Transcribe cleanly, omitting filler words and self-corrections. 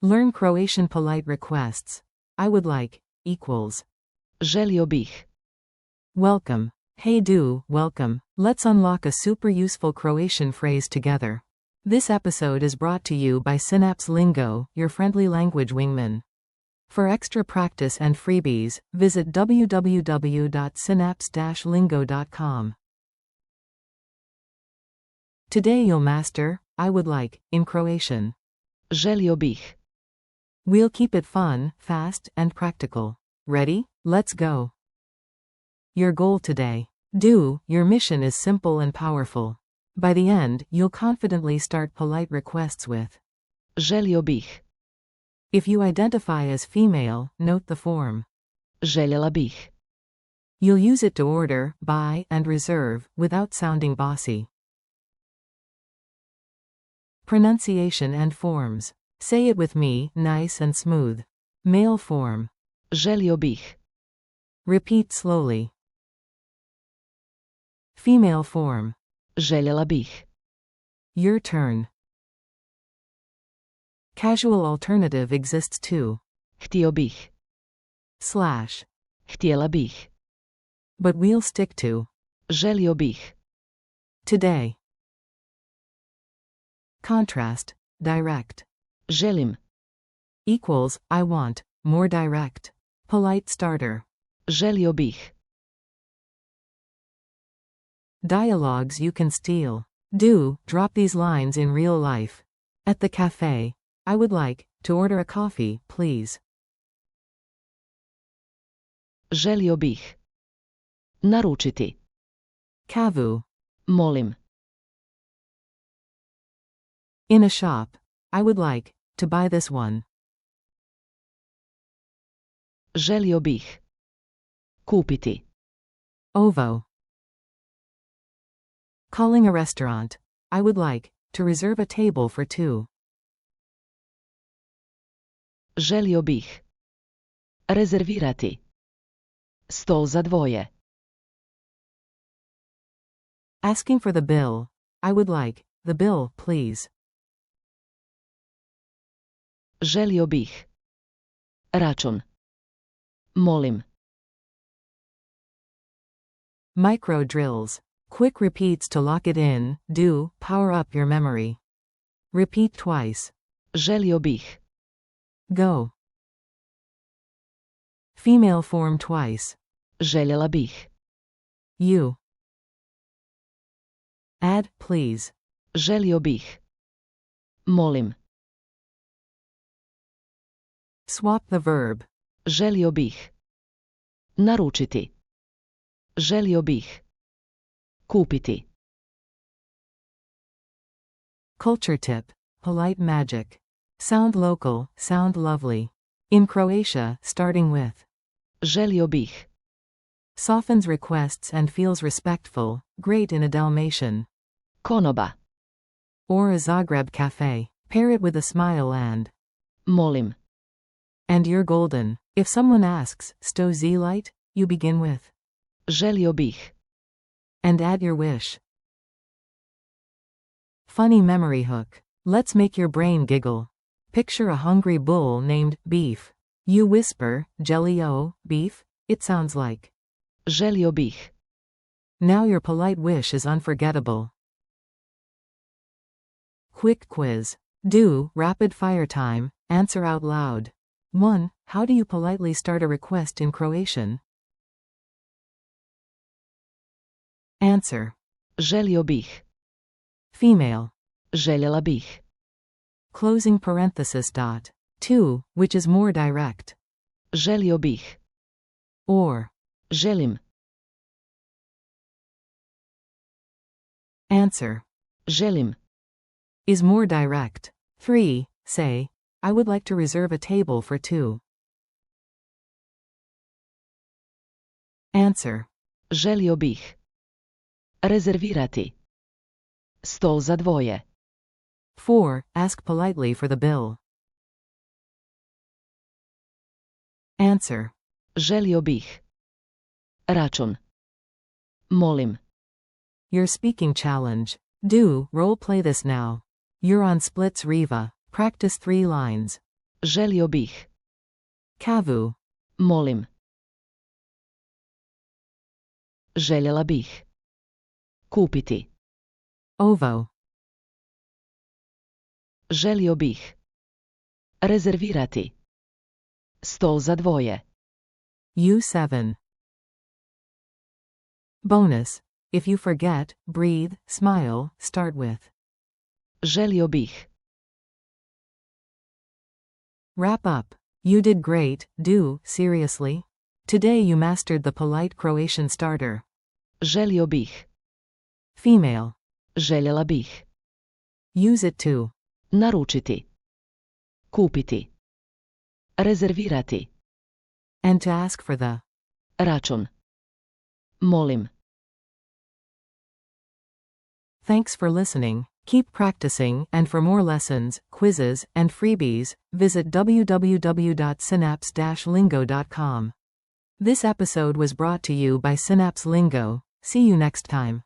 Learn Croatian polite requests. I would like equals. Želio bih. Welcome. Hey welcome. Let's unlock a super useful Croatian phrase together. This episode is brought to you by Synapse Lingo, your friendly language wingman. For extra practice and freebies, visit www.synapse-lingo.com. Today you'll master, I would like, in Croatian. Želio bih. We'll keep it fun, fast, and practical. Ready? Let's go. Your goal today. Your mission is simple and powerful. By the end, you'll confidently start polite requests with Želio bih. If you identify as female, note the form. Željela bih. You'll use it to order, buy, and reserve, without sounding bossy. Pronunciation and forms. Say it with me, nice and smooth. Male form. Želio bih. Repeat slowly. Female form. Željela bih. Your turn. Casual alternative exists too. Htio bih. / Htjela bih. But we'll stick to Želio bih. today. Contrast, direct. Želim. Equals, I want, more direct. Polite starter. Želio bih. Dialogues you can steal. Drop these lines in real life. At the cafe. I would like to order a coffee, please. Želio bih. Naručiti. Kavu. Molim. In a shop. I would like to buy this one. Želio bih. Kupiti. Ovo. Calling a restaurant. I would like to reserve a table for 2. Želio bih. Rezervirati. Stol za 2. Asking for the bill. I would like the bill, please. Želio bih. Račun. Molim. Micro drills. Quick repeats to lock it in. Power up your memory. Repeat twice. Želio bih. Go. Female form twice. Željela bih. You. Add, please. Želio bih. Molim. Swap the verb. Želio bih. Naručiti. Želio bih. Kupiti. Culture tip. Polite magic. Sound local, sound lovely. In Croatia, starting with Želio bih. softens requests and feels respectful, great in a Dalmatian. Konoba. Or a Zagreb cafe. Pair it with a smile and Molim. And you're golden. If someone asks, sto light, you begin with Želio bih. and add your wish. Funny memory hook. Let's make your brain giggle. Picture a hungry bull named Beef. You whisper, Želio bih? It sounds like Želio bih. Now your polite wish is unforgettable. Quick quiz. Rapid fire time, answer out loud. 1. How do you politely start a request in Croatian? Answer. Želio bih. Female. Željela bih. Closing parenthesis. 2. Which is more direct? Želio bih. Or. Želim. Answer. Želim. Is more direct. 3. Say, I would like to reserve a table for 2. Answer. Želio bih. Rezervirati. Stol za 2. 4. Ask politely for the bill. Answer. Želio bih. Račun. Molim. Your speaking challenge. Role play this now. You're on Splits Riva. Practice 3 lines. Želio bih. Kavu. Molim. Željela bih. Kupiti. Ovo. Želio bih. Rezervirati. Stol za dvoje. U7. Bonus. If you forget, breathe, smile, start with. Želio bih. Wrap up. You did great, do, seriously? Today you mastered the polite Croatian starter. Želio bih. Female. Željela bih. Use it to. Naručiti. Kupiti. Rezervirati. And to ask for the. Račun. Molim. Thanks for listening. Keep practicing, and for more lessons, quizzes, and freebies, visit www.synapse-lingo.com. This episode was brought to you by Synapse Lingo. See you next time.